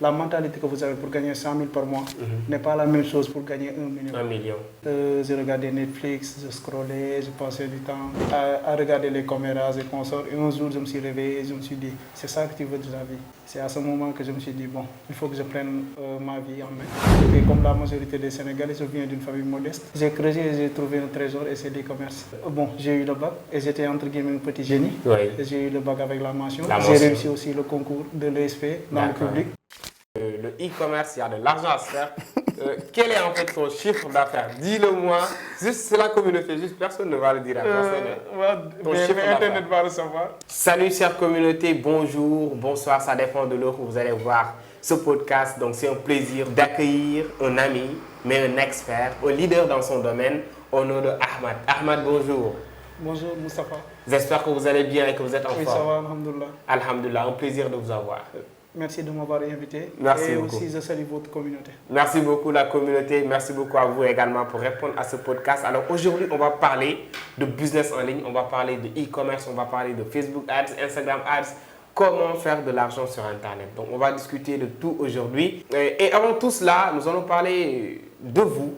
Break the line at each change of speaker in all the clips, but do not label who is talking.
La mentalité que vous avez pour gagner 100 000 par mois n'est pas la même chose pour gagner 1 million.
1 million.
Je regardais Netflix, je scrollais, je passais du temps à regarder les caméras et consorts. Et un jour, je me suis réveillé et je me suis dit, c'est ça que tu veux de la vie. C'est à ce moment que je me suis dit, bon, il faut que je prenne ma vie en main. Et comme la majorité des Sénégalais, je viens d'une famille modeste. J'ai creusé et j'ai trouvé un trésor et c'est l'e-commerce. Bon, j'ai eu le bac et j'étais entre guillemets un petit génie.
Oui.
J'ai eu le bac avec la mention.
mention.
J'ai réussi aussi le concours de l'ESP dans le public.
Le e-commerce, il y a de l'argent à se faire. Quel est en fait ton chiffre d'affaires? Dis-le-moi. Juste, c'est la communauté, juste personne ne va le dire à personne. Ton chiffre
Internet va le savoir.
Salut chère communauté, bonjour, bonsoir, ça dépend de l'heure où vous allez voir ce podcast. Donc c'est un plaisir d'accueillir un ami, mais un expert, un leader dans son domaine, au nom de Ahmad. Ahmad, bonjour.
Bonjour Moustapha.
J'espère que vous allez bien et que vous êtes en forme.
Oui, ça va, alhamdoulilah.
Alhamdoulilah, un plaisir de vous avoir.
Merci de m'avoir invité.
Merci
et
beaucoup.
Aussi, je salue votre communauté.
Merci beaucoup la communauté. Merci beaucoup à vous également pour répondre à ce podcast. Alors aujourd'hui, on va parler de business en ligne. On va parler de e-commerce. On va parler de Facebook Ads, Instagram Ads. Comment faire de l'argent sur Internet. Donc, on va discuter de tout aujourd'hui. Et avant tout cela, nous allons parler de vous.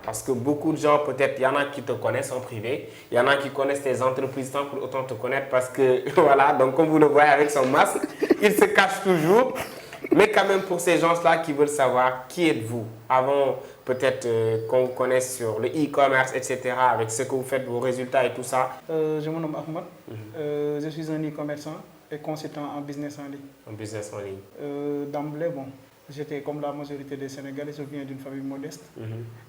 Parce que beaucoup de gens, peut-être, il y en a qui te connaissent en privé. Il y en a qui connaissent tes entreprises sans pour autant te connaître parce que, voilà, donc comme vous le voyez avec son masque, il se cache toujours. Mais quand même, pour ces gens-là qui veulent savoir qui êtes-vous, avant peut-être qu'on vous connaisse sur le e-commerce, etc., avec ce que vous faites, vos résultats et tout ça.
Je me nomme Ahmad. Je suis un e-commerçant et consultant en business en ligne.
En business en ligne.
D'emblée, bon. J'étais comme la majorité des Sénégalais, je viens d'une famille modeste.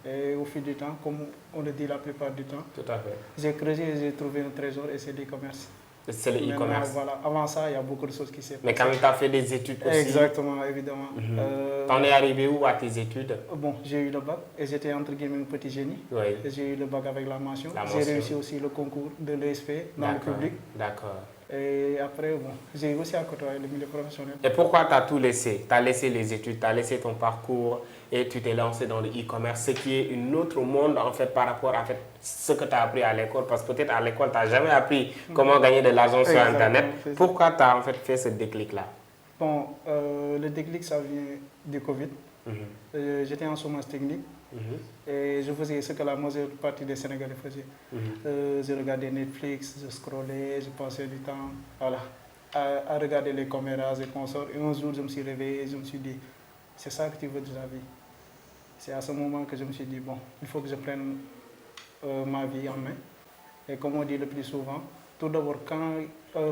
Et au fil du temps, comme on le dit la plupart du temps,
tout à fait.
J'ai creusé et j'ai trouvé un trésor et c'est l'e-commerce.
C'est le e-commerce.
Voilà. Avant ça, il y a beaucoup de choses qui s'est passées.
Mais quand même, tu as fait des études aussi.
Exactement, évidemment.
T'en es arrivé où à tes études?
Bon, j'ai eu le bac et j'étais entre guillemets un petit génie.
Oui.
J'ai eu le bac avec la mention. J'ai réussi aussi le concours de l'ESP dans le public.
D'accord.
Et après, bon, j'ai aussi à côtoyer le milieu professionnel.
Et pourquoi tu as tout laissé? Tu as laissé les études, tu as laissé ton parcours et tu t'es lancé dans le e-commerce, ce qui est un autre monde en fait par rapport à ce que tu as appris à l'école. Parce que peut-être à l'école, tu n'as jamais appris comment gagner de l'argent sur Internet. Pourquoi tu as en fait fait ce déclic-là?
Bon, le déclic, ça vient du Covid. J'étais en chômage technique. Et je faisais ce que la majeure partie des Sénégalais faisaient. Je regardais Netflix, je scrollais, je passais du temps voilà, à regarder les caméras et consorts. Et un jour, je me suis réveillé et je me suis dit, c'est ça que tu veux de la vie. C'est à ce moment que je me suis dit, bon, il faut que je prenne ma vie en main. Et comme on dit le plus souvent, tout d'abord,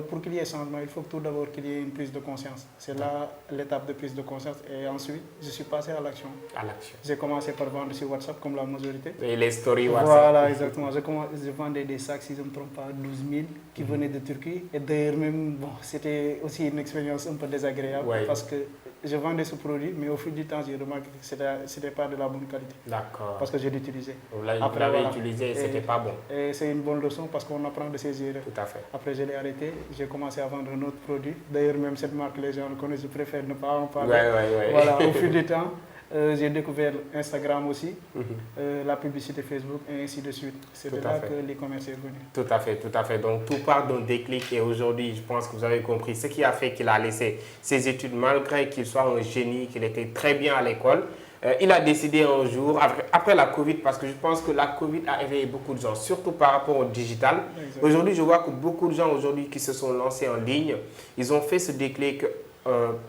pour qu'il y ait changement, il faut tout d'abord qu'il y ait une prise de conscience. C'est là l'étape de prise de conscience. Et ensuite, je suis passé à l'action. À l'action. J'ai commencé par vendre sur WhatsApp, comme la majorité.
Et les stories WhatsApp.
Voilà, exactement. Je vendais des sacs, si je ne me trompe pas, 12 000, qui venaient de Turquie. Et d'ailleurs, même, bon, c'était aussi une expérience un peu désagréable. Parce que je vendais ce produit, mais au fil du temps, j'ai remarqué que ce n'était pas de la bonne qualité.
D'accord.
Parce que je l'utilisais.
Vous l'avez utilisé et ce n'était pas bon.
Et c'est une bonne leçon parce qu'on apprend de ses erreurs.
Tout à fait.
Après, je l'ai arrêté. J'ai commencé à vendre un autre produit. D'ailleurs, même cette marque, les gens le connaissent, je préfère ne pas en parler. Voilà, au fil du temps, j'ai découvert Instagram aussi, la publicité Facebook et ainsi de suite. C'est de là que l'e-commerce est venu.
Tout à fait, tout à fait. Donc, tout part d'un déclic et aujourd'hui, je pense que vous avez compris ce qui a fait qu'il a laissé ses études malgré qu'il soit un génie, qu'il était très bien à l'école. Il a décidé un jour, après la Covid, parce que je pense que la Covid a éveillé beaucoup de gens, surtout par rapport au digital. Aujourd'hui, je vois que beaucoup de gens aujourd'hui qui se sont lancés en ligne, ils ont fait ce déclic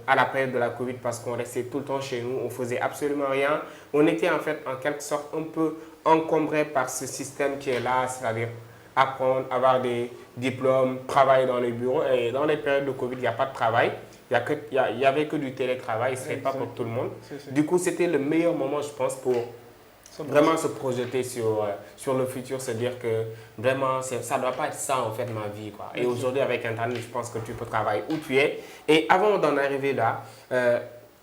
à la période de la Covid parce qu'on restait tout le temps chez nous, on faisait absolument rien. On était en fait en quelque sorte un peu encombré par ce système qui est là, c'est-à-dire apprendre, avoir des diplômes, travailler dans les bureaux. Et dans les périodes de Covid, il n'y a pas de travail. Il n'y avait que du télétravail, ce n'est pas pour tout le monde. Du coup, c'était le meilleur moment, je pense, pour vraiment se projeter sur le futur, se dire que vraiment, ça ne doit pas être ça, en fait, ma vie, quoi. Et aujourd'hui, avec Internet, je pense que tu peux travailler où tu es. Et avant d'en arriver là,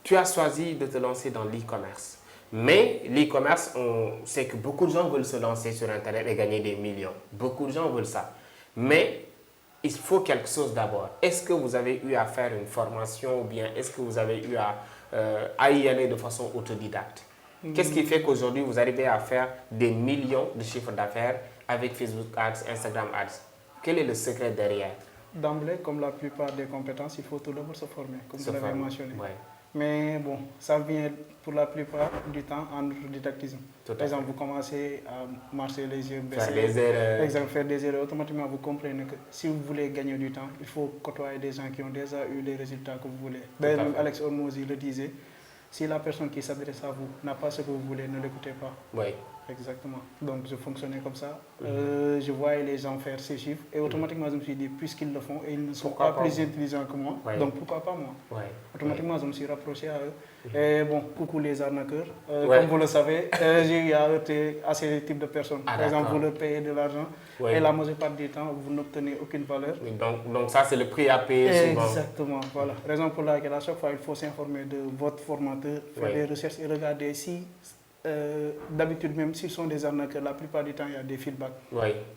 tu as choisi de te lancer dans l'e-commerce. Mais l'e-commerce, on sait que beaucoup de gens veulent se lancer sur Internet et gagner des millions. Beaucoup de gens veulent ça. Mais il faut quelque chose d'abord. Est-ce que vous avez eu à faire une formation ou bien est-ce que vous avez eu à y aller de façon autodidacte? Qu'est-ce qui fait qu'aujourd'hui, vous arrivez à faire des millions de chiffres d'affaires avec Facebook Ads, Instagram Ads? Quel est le secret derrière?
D'emblée, comme la plupart des compétences, il faut tout d'abord se former, comme vous l'avez mentionné. Mais bon, ça vient pour la plupart du temps en autodidactisme. Par exemple, vous commencez à marcher les yeux baissés.
Faire des erreurs.
Par exemple, faire des erreurs. Automatiquement, vous comprenez que si vous voulez gagner du temps, il faut côtoyer des gens qui ont déjà eu les résultats que vous voulez. D'ailleurs, Alex Hormozi le disait, si la personne qui s'adresse à vous n'a pas ce que vous voulez, ne l'écoutez pas.
Oui.
Exactement. Donc je fonctionnais comme ça. Je voyais les gens faire ces chiffres et automatiquement je me suis dit, puisqu'ils le font et ils ne sont pas plus intelligents que moi, donc pourquoi pas moi. Automatiquement je me suis rapproché à eux. Et bon, coucou les arnaqueurs. Comme vous le savez, j'ai eu à heurter à ces types de personnes. Par exemple, vous leur payez de l'argent et la majeure partie du temps, vous n'obtenez aucune valeur.
Donc ça, c'est le prix à payer souvent.
Exactement, voilà. Raison pour laquelle à chaque fois, il faut s'informer de votre formateur, faire des recherches et regarder si... d'habitude, même s'ils sont des arnaqueurs, la plupart du temps, il y a des feedbacks.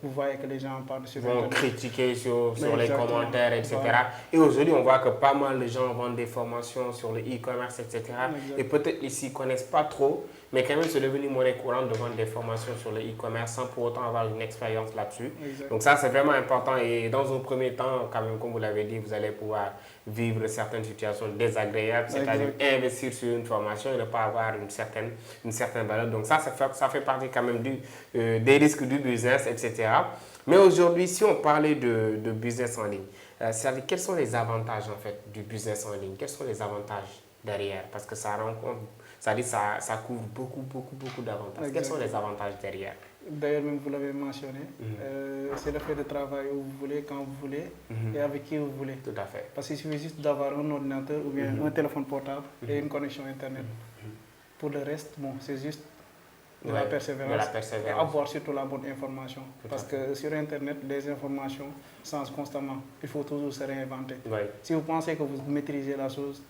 Vous voyez que les gens en parlent sur
Internet. Ils vont critiquer sur les commentaires, etc. Voilà. Et aujourd'hui, on voit que pas mal de gens vendent des formations sur le e-commerce, etc. Et peut-être ils s'y connaissent pas trop, mais quand même, c'est devenu monnaie courante de vendre des formations sur le e-commerce sans pour autant avoir une expérience là-dessus. Donc ça, c'est vraiment important. Et dans un premier temps, quand même, comme vous l'avez dit, vous allez pouvoir vivre certaines situations désagréables, c'est-à-dire investir sur une formation et ne pas avoir une certaine valeur. Donc ça fait partie quand même des risques du business, etc. Mais aujourd'hui, si on parlait de business en ligne, c'est-à-dire quels sont les avantages en fait du business en ligne? Quels sont les avantages derrière? Parce que ça couvre beaucoup d'avantages. Quels sont les avantages derrière?
D'ailleurs, même vous l'avez mentionné, c'est le fait de travailler où vous voulez, quand vous voulez et avec qui vous voulez.
Tout à fait.
Parce qu'il suffit juste d'avoir un ordinateur ou bien un téléphone portable et une connexion Internet. Pour le reste, bon, c'est juste de la persévérance et avoir surtout la bonne information. Parce que sur Internet, les informations changent constamment. Il faut toujours se réinventer. Si vous pensez que vous maîtrisez la chose,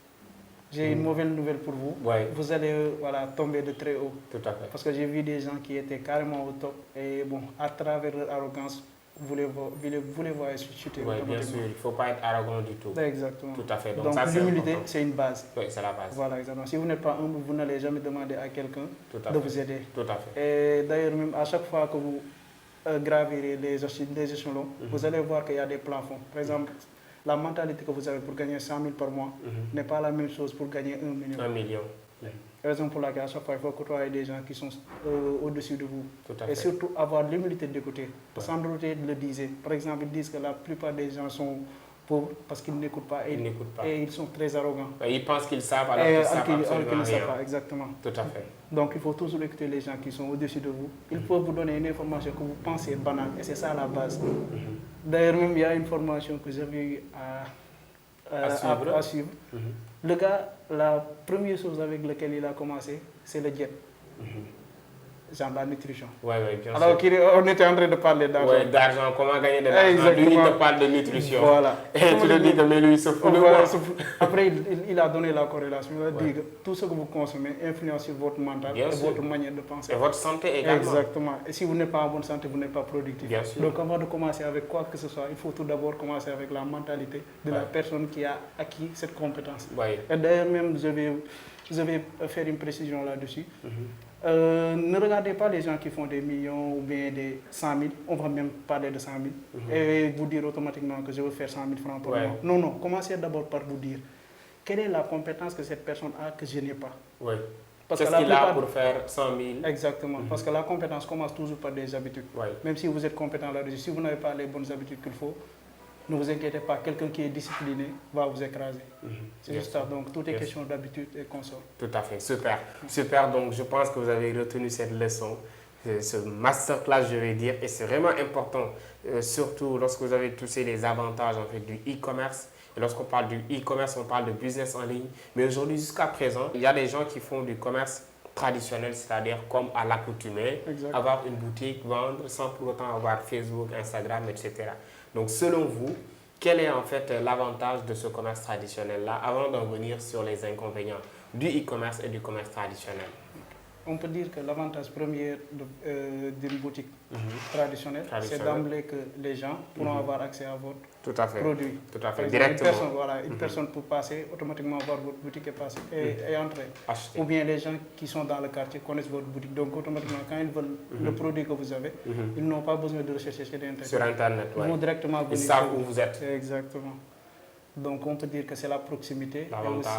j'ai une mauvaise nouvelle pour vous. Vous allez tomber de très haut.
Tout à fait.
Parce que j'ai vu des gens qui étaient carrément au top et bon, à travers leur arrogance, vous les voyez chuter.
Bien sûr, il ne faut pas être arrogant du tout.
Exactement.
Tout à fait.
Donc l'humilité, c'est une base.
Oui, c'est la base.
Voilà, exactement. Si vous n'êtes pas humble, vous n'allez jamais demander à quelqu'un de vous aider.
Tout à fait.
Et d'ailleurs, même à chaque fois que vous gravirez les échelons, vous allez voir qu'il y a des plafonds. Par exemple, la mentalité que vous avez pour gagner 100 000 par mois n'est pas la même chose pour gagner 1 million.
1 million.
Raison pour laquelle à chaque fois, il faut côtoyer des gens qui sont au-dessus de vous. Et surtout avoir l'humilité d'écouter. Sandro le disait. Par exemple, ils disent que la plupart des gens sont pauvres parce qu'ils n'écoutent pas et ils sont très arrogants.
Ils pensent qu'ils savent alors qu'ils ne savent pas.
Exactement.
Tout à fait.
Donc il faut toujours écouter les gens qui sont au-dessus de vous. Ils peuvent vous donner une information que vous pensez banale et c'est ça la base. D'ailleurs, même il y a une formation que j'avais eu à suivre. Le gars, la première chose avec laquelle il a commencé, c'est le jet. Genre la nutrition.
Oui, bien sûr.
Alors on était en train de parler d'argent.
Oui, d'argent, comment gagner de l'argent. Lui, il te parle de nutrition.
Voilà.
Et tu le dis que mais lui, il se fout de moi.
Après, il a donné la corrélation. Il a dit que tout ce que vous consommez influence sur votre mental et votre manière de penser.
Et votre santé également.
Exactement. Et si vous n'êtes pas en bonne santé, vous n'êtes pas productif.
Bien sûr.
Donc avant de commencer avec quoi que ce soit, il faut tout d'abord commencer avec la mentalité de la personne qui a acquis cette compétence. Et d'ailleurs, même, je vais faire une précision là-dessus. Ne regardez pas les gens qui font des millions ou bien des 100 000, on va même parler de 100 000, et vous dire automatiquement que je veux faire 100 000 francs par mois. Non, non, commencez d'abord par vous dire quelle est la compétence que cette personne a que je n'ai pas.
Qu'est-ce qu'il a pour faire 100 000?
Exactement, parce que la compétence commence toujours par des habitudes. Même si vous êtes compétent là-dessus, si vous n'avez pas les bonnes habitudes qu'il faut, ne vous inquiétez pas, quelqu'un qui est discipliné va vous écraser. C'est juste ça, donc tout est question d'habitude et consort.
Tout à fait, super. Super, donc je pense que vous avez retenu cette leçon, ce masterclass je vais dire, et c'est vraiment important, surtout lorsque vous avez tous les avantages en fait, du e-commerce. Et lorsqu'on parle du e-commerce, on parle de business en ligne. Mais aujourd'hui, jusqu'à présent, il y a des gens qui font du commerce traditionnel, c'est-à-dire comme à l'accoutumée, avoir une boutique, vendre sans pour autant avoir Facebook, Instagram, etc. Donc, selon vous, quel est en fait l'avantage de ce commerce traditionnel-là avant d'en venir sur les inconvénients du e-commerce et du commerce traditionnel?
On peut dire que l'avantage premier d'une boutique traditionnelle, c'est d'emblée que les gens pourront avoir accès à votre produit.
Tout à fait,
directement. Une personne peut passer, automatiquement voir votre boutique et entrer.
Acheter.
Ou bien les gens qui sont dans le quartier connaissent votre boutique. Donc automatiquement, quand ils veulent le produit que vous avez, ils n'ont pas besoin de rechercher sur Internet.
Sur Internet,
ils vont directement venir.
Ils savent où vous êtes.
Exactement. Donc on peut dire que c'est la proximité. Et aussi,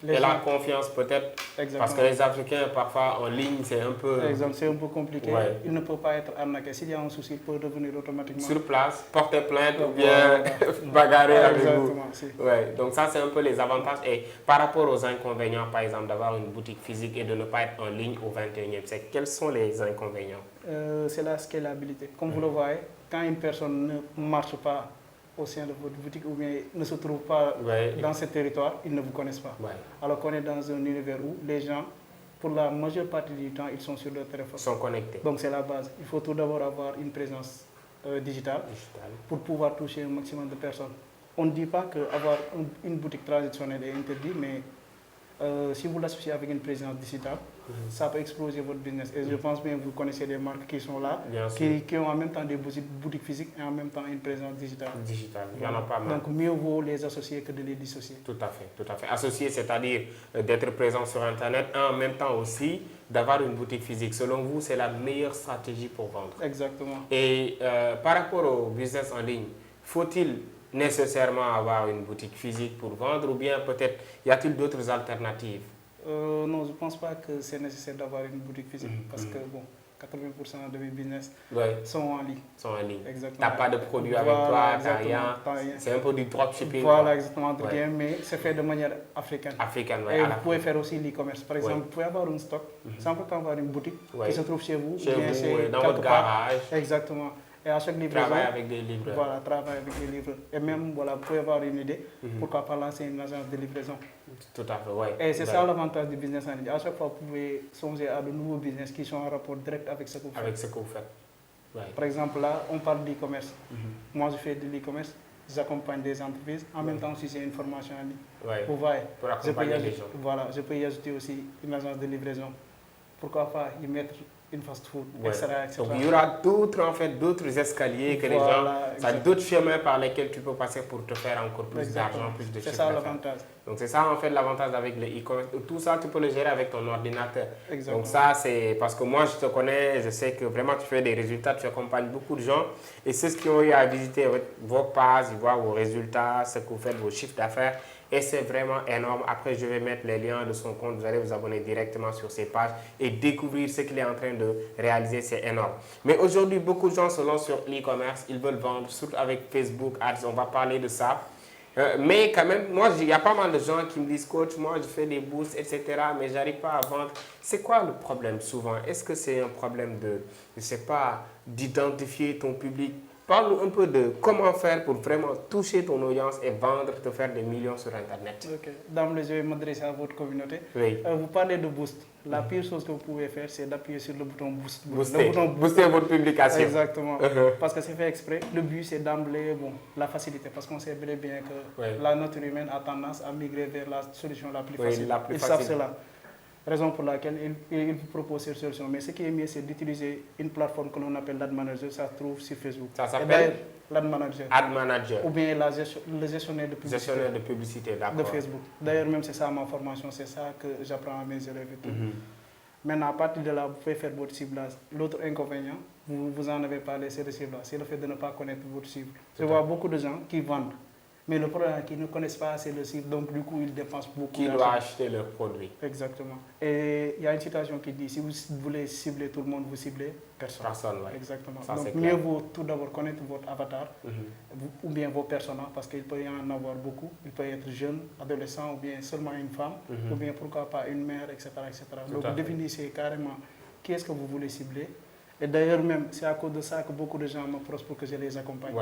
Et la confiance peut-être, parce que les Africains, parfois en ligne, c'est un peu...
C'est un peu compliqué. Il ne peut pas être arnaqué. S'il y a un souci, il peut revenir automatiquement.
Sur place, porter plainte ou bien bagarrer avec vous. Donc ça, c'est un peu les avantages. Et par rapport aux inconvénients, par exemple, d'avoir une boutique physique et de ne pas être en ligne au 21e siècle, quels sont les inconvénients?
C'est la scalabilité. Comme vous le voyez, quand une personne ne marche pas au sein de votre boutique ou bien ne se trouve pas dans ce territoire, ils ne vous connaissent pas. Alors qu'on est dans un univers où les gens, pour la majeure partie du temps, ils sont sur leur téléphone.
Ils sont connectés.
Donc c'est la base. Il faut tout d'abord avoir une présence digitale pour pouvoir toucher un maximum de personnes. On ne dit pas qu'avoir une boutique traditionnelle est interdit, mais si vous l'associez avec une présence digitale, ça peut exploser votre business. Et je pense bien que vous connaissez des marques qui sont là, qui ont en même temps des boutiques physiques et en même temps une présence digitale.
Il y en a pas mal.
Donc mieux vaut les associer que de les dissocier.
Tout à fait, tout à fait. Associer, c'est-à-dire d'être présent sur Internet et en même temps aussi d'avoir une boutique physique. Selon vous, c'est la meilleure stratégie pour vendre.
Exactement.
Et par rapport au business en ligne, faut-il nécessairement avoir une boutique physique pour vendre ou bien peut-être y a-t-il d'autres alternatives?
Non, je ne pense pas que c'est nécessaire d'avoir une boutique physique parce que bon, 80% de mes business sont en ligne.
Exactement. Tu n'as pas de produit avec toi, tu n'as rien. C'est un peu du dropshipping.
Voilà, exactement, mais c'est fait de manière africaine. Et vous pouvez faire aussi l'e-commerce. Par exemple, vous pouvez avoir un stock, sans pourtant avoir une boutique qui se trouve chez vous.
Dans votre garage.
Exactement. Et à chaque livraison,
travailler avec des livreurs.
Voilà, travailler avec des livreurs. Et même, voilà, vous pouvez avoir une idée, pourquoi pas lancer une agence de livraison.
Tout à fait, oui.
Et c'est ça l'avantage du business en ligne. À chaque fois, vous pouvez songer à de nouveaux business qui sont en rapport direct avec ce que vous faites.
Avec ce que vous faites.
Par exemple, là, on parle d'e-commerce. Moi, je fais de l'e-commerce, j'accompagne des entreprises. En même temps, si j'ai une formation en ligne, vous voyez,
pour accompagner les gens.
Voilà, je peux y ajouter aussi une agence de livraison. Pourquoi pas y mettre une fast-food, etc.,
Donc il y aura d'autres escaliers que les gens, d'autres chemins par lesquels tu peux passer pour te faire encore plus d'argent, plus de chiffre.
C'est ça l'avantage.
Donc c'est ça en fait l'avantage avec le e-commerce. Tout ça, tu peux le gérer avec ton ordinateur.
Exactement.
Donc ça, c'est parce que moi je te connais, je sais que vraiment tu fais des résultats, tu accompagnes beaucoup de gens. Et c'est ce qui ont eu à visiter vos pages, ils voient vos résultats, ce que vous faites, vos chiffres d'affaires. Et c'est vraiment énorme. Après, je vais mettre les liens de son compte. Vous allez vous abonner directement sur ses pages et découvrir ce qu'il est en train de réaliser. C'est énorme. Mais aujourd'hui, beaucoup de gens se lancent sur l'e-commerce. Ils veulent vendre, surtout avec Facebook Ads. On va parler de ça. Mais quand même, moi, il y a pas mal de gens qui me disent, coach, moi, je fais des boosts, etc. Mais je n'arrive pas à vendre. C'est quoi le problème souvent? Est-ce que c'est un problème de, je ne sais pas, d'identifier ton public? Parle un peu de comment faire pour vraiment toucher ton audience et vendre, te faire des millions sur Internet.
Ok. D'emblée, je vais m'adresser à votre communauté. Vous parlez de boost. La pire chose que vous pouvez faire, c'est d'appuyer sur le bouton boost.
Booster votre publication.
Exactement. Parce que c'est fait exprès. Le but, c'est d'emblée la facilité. Parce qu'on sait bien que la nature humaine a tendance à migrer vers la solution la plus facile. Ils savent cela. Raison pour laquelle ils vous proposent cette solution. Mais ce qui est mieux, c'est d'utiliser une plateforme que l'on appelle l'Ad Manager. Ça se trouve sur Facebook.
Ça s'appelle
l'Ad Manager.
Ad Manager.
Ou bien le gestionnaire de publicité.
Gestionnaire de publicité, d'accord.
De Facebook. D'ailleurs, même c'est ça ma formation, c'est ça que j'apprends à mes élèves. Maintenant, à partir de là, vous pouvez faire votre ciblage. L'autre inconvénient, vous en avez parlé, c'est le ciblage. C'est le fait de ne pas connaître votre cible. Je vois beaucoup de gens qui vendent. Mais le problème c'est qu'ils ne connaissent pas assez le cible, donc du coup ils dépensent beaucoup.
Qui doit acheter leur produit.
Exactement. Et il y a une citation qui dit, si vous voulez cibler tout le monde, vous ciblez personne. Exactement.
Ça,
donc mieux vaut tout d'abord connaître votre avatar, ou bien vos personas, parce qu'il peut y en avoir beaucoup. Il peut être jeune, adolescent, ou bien seulement une femme, ou bien pourquoi pas une mère, etc. Donc vous définissez carrément qui est-ce que vous voulez cibler. Et d'ailleurs même, c'est à cause de ça que beaucoup de gens m'approchent pour que je les accompagne.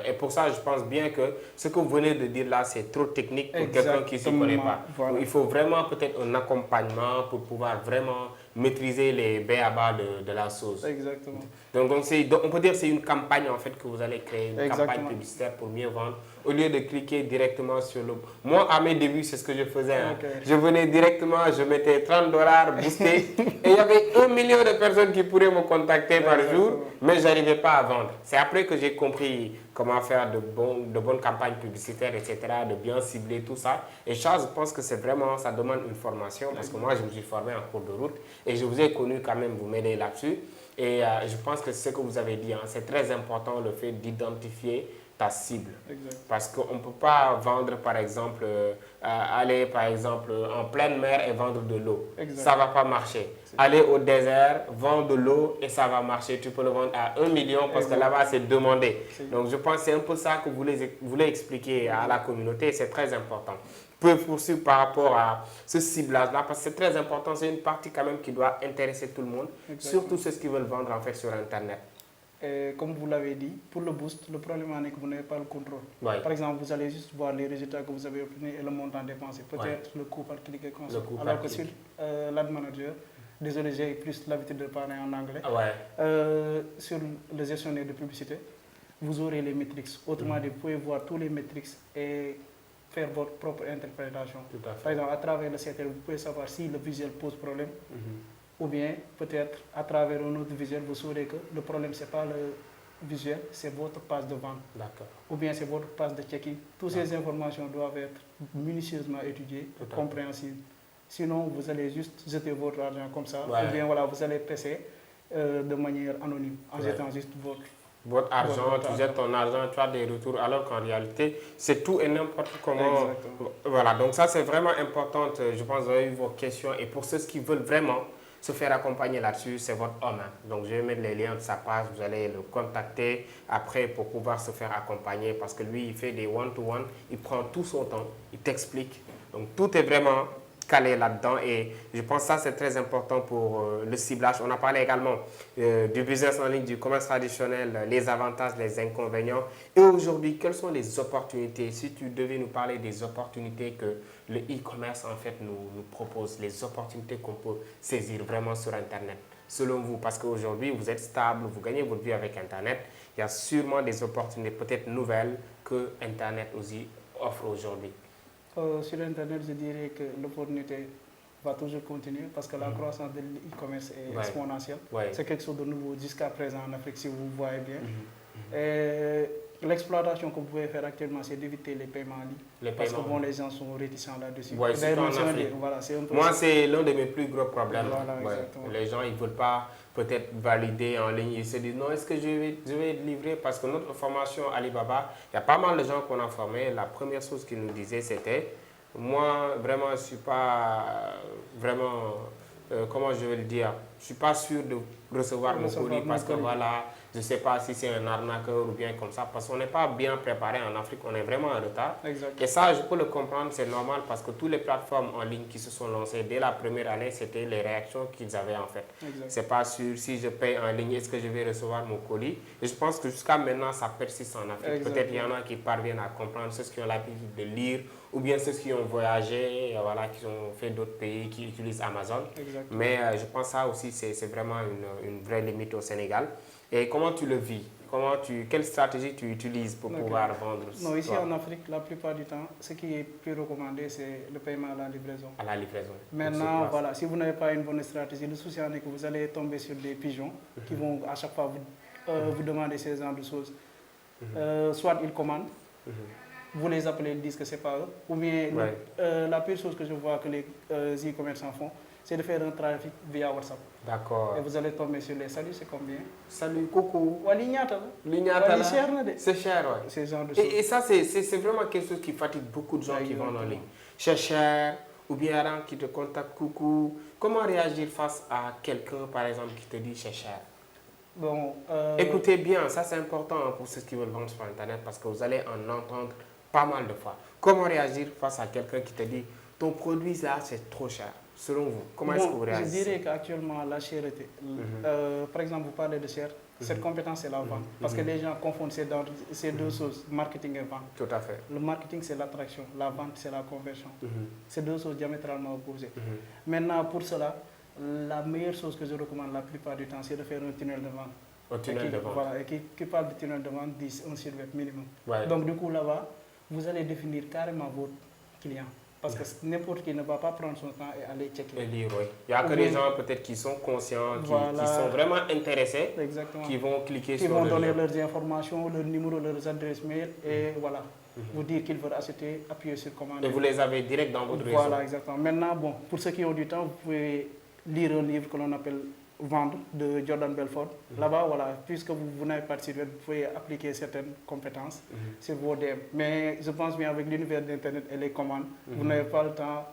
Et pour ça, je pense bien que ce que vous venez de dire là, c'est trop technique pour quelqu'un qui ne s'y connaît pas. Il faut vraiment peut-être un accompagnement pour pouvoir vraiment maîtriser les b.a.-ba de la sauce.
Exactement.
Donc on peut dire que c'est une campagne en fait que vous allez créer, une campagne publicitaire pour mieux vendre, au lieu de cliquer directement sur le... Moi, à mes débuts, c'est ce que je faisais. Je venais directement, je mettais $30 boosté et il y avait 1 million de personnes qui pourraient me contacter par jour, mais je n'arrivais pas à vendre. C'est après que j'ai compris comment faire de bonnes campagnes publicitaires, etc., de bien cibler tout ça. Et ça, je pense que c'est vraiment, ça demande une formation parce que moi, je me suis formé en cours de route et je vous ai connu quand même, vous m'aidez là-dessus. Et je pense que ce que vous avez dit, c'est très important, le fait d'identifier ta cible.
Exact.
Parce qu'on ne peut pas vendre, par exemple, aller par exemple en pleine mer et vendre de l'eau. Ça ne va pas marcher. Aller au désert, vendre de l'eau et ça va marcher. Tu peux le vendre à 1 million parce que là-bas, c'est demandé. Donc, je pense que c'est un peu ça que vous voulez expliquer à la communauté. C'est très important. Peut poursuivre par rapport à ce ciblage-là parce que c'est très important. C'est une partie quand même qui doit intéresser tout le monde, surtout ceux qui veulent vendre en fait sur Internet.
Et comme vous l'avez dit, pour le boost, le problème est que vous n'avez pas le contrôle. Par exemple, vous allez juste voir les résultats que vous avez obtenus et le montant dépensé. Peut-être le coût par clic et console. Alors que sur l'ad manager, désolé, j'ai plus l'habitude de parler en anglais. Sur le gestionnaire de publicité, vous aurez les métriques. Autrement dit, vous pouvez voir tous les métriques et faire votre propre interprétation. Par exemple, à travers le CTL, vous pouvez savoir si le visuel pose problème. Ou bien, peut-être, à travers un autre visuel, vous saurez que le problème, ce n'est pas le visuel, c'est votre page de vente. Ou bien, c'est votre page de check-in. Toutes ces informations doivent être minutieusement étudiées, compréhensibles. Sinon, vous allez juste jeter votre argent comme ça. Ou bien, voilà, vous allez passer de manière anonyme, en jetant juste
votre argent, tu jettes ton argent, tu as des retours, alors qu'en réalité, c'est tout et n'importe comment. Voilà, donc ça, c'est vraiment important. Je pense que vous avez eu vos questions. Et pour ceux qui veulent vraiment se faire accompagner là-dessus, c'est votre homme. Donc, je vais mettre les liens de sa page. Vous allez le contacter après pour pouvoir se faire accompagner parce que lui, il fait des one-to-one. Il prend tout son temps. Il t'explique. Donc, tout est vraiment calé là-dedans et je pense que ça, c'est très important pour le ciblage. On a parlé également du business en ligne, du commerce traditionnel, les avantages, les inconvénients. Et aujourd'hui, quelles sont les opportunités? Si tu devais nous parler des opportunités que le e-commerce en fait nous propose, les opportunités qu'on peut saisir vraiment sur Internet, selon vous, parce qu'aujourd'hui, vous êtes stable, vous gagnez votre vie avec Internet, il y a sûrement des opportunités peut-être nouvelles que Internet aussi offre aujourd'hui.
Sur Internet, je dirais que l'opportunité va toujours continuer parce que la croissance de l'e-commerce est exponentielle. C'est quelque chose de nouveau jusqu'à présent en Afrique, si vous voyez bien. L'exploitation que vous pouvez faire actuellement, c'est d'éviter les paiements en ligne. Parce que bon, les gens sont réticents là-dessus.
Moi, c'est l'un de mes plus gros problèmes. Les gens, ils ne veulent pas peut-être valider en ligne. Ils se disent, non, est-ce que je vais livrer? Parce que notre formation Alibaba, il y a pas mal de gens qu'on a formés. La première chose qu'ils nous disaient, c'était, moi, vraiment, je ne suis pas vraiment, comment je vais le dire, je ne suis pas sûr de recevoir mon colis parce que voilà, je ne sais pas si c'est un arnaqueur ou bien comme ça, parce qu'on n'est pas bien préparé en Afrique, on est vraiment en retard. Et ça, je peux le comprendre, c'est normal parce que toutes les plateformes en ligne qui se sont lancées dès la première année, c'était les réactions qu'ils avaient en fait. C'est pas sûr, si je paye en ligne, est-ce que je vais recevoir mon colis? Et je pense que jusqu'à maintenant, ça persiste en Afrique. Peut-être il y en a qui parviennent à comprendre, ceux qui ont l'habitude de lire, ou bien ceux qui ont voyagé, voilà, qui ont fait d'autres pays, qui utilisent Amazon. Mais je pense que ça aussi, c'est vraiment une vraie limite au Sénégal. Et comment tu le vis? Quelle stratégie tu utilises pour pouvoir vendre?
Non, ici en Afrique, la plupart du temps, ce qui est plus recommandé, c'est le paiement à la livraison.
À la livraison.
Maintenant, voilà, si vous n'avez pas une bonne stratégie, le souci en est que vous allez tomber sur des pigeons qui vont à chaque fois vous demander ces genres de choses. Soit ils commandent, vous les appelez, ils disent que ce n'est pas eux. Ou bien la pire chose que je vois que les e-commerçants font, c'est de faire un trafic via WhatsApp.
D'accord.
Et vous allez tomber sur les saluts, c'est combien?
Salut, coucou.
C'est
cher, ouais. Et ça, c'est vraiment quelque chose qui fatigue beaucoup de gens qui vendent en ligne. C'est cher, ou bien un qui te contacte, coucou. Comment réagir face à quelqu'un, par exemple, qui te dit c'est cher?
Bon,
écoutez bien, ça c'est important pour ceux qui veulent vendre sur Internet parce que vous allez en entendre pas mal de fois. Comment réagir face à quelqu'un qui te dit ton produit là c'est trop cher? Selon vous, comment est-ce que vous réagissez?
Je dirais qu'actuellement la cherté, par exemple vous parlez de cher, cette compétence c'est la vente. Parce que les gens confondent ces deux choses, marketing et vente.
Tout à fait.
Le marketing c'est l'attraction, la vente c'est la conversion. C'est deux choses diamétralement opposées. Maintenant pour cela, la meilleure chose que je recommande la plupart du temps, c'est de faire un tunnel de vente.
Un tunnel de vente.
Voilà, et qui parle de tunnel de vente, dit un site web minimum. Donc du coup là-bas, vous allez définir carrément votre client. Parce que n'importe qui ne va pas prendre son temps et aller checker.
Il y a que des gens peut-être qui sont conscients, qui sont vraiment intéressés, qui vont cliquer sur
le lien. Qui vont donner leurs informations, leur numéro, leurs adresses mail et voilà. Vous dire qu'ils veulent acheter, appuyer sur commande.
Et vous les avez direct dans votre réseau.
Voilà, exactement. Maintenant, bon, pour ceux qui ont du temps, vous pouvez lire un livre que l'on appelle vendre de Jordan Belfort. Là-bas, voilà, puisque vous n'avez pas de site web, vous pouvez appliquer certaines compétences sur vos DM. Mais je pense bien avec l'univers d'Internet et les commandes, vous n'avez pas le temps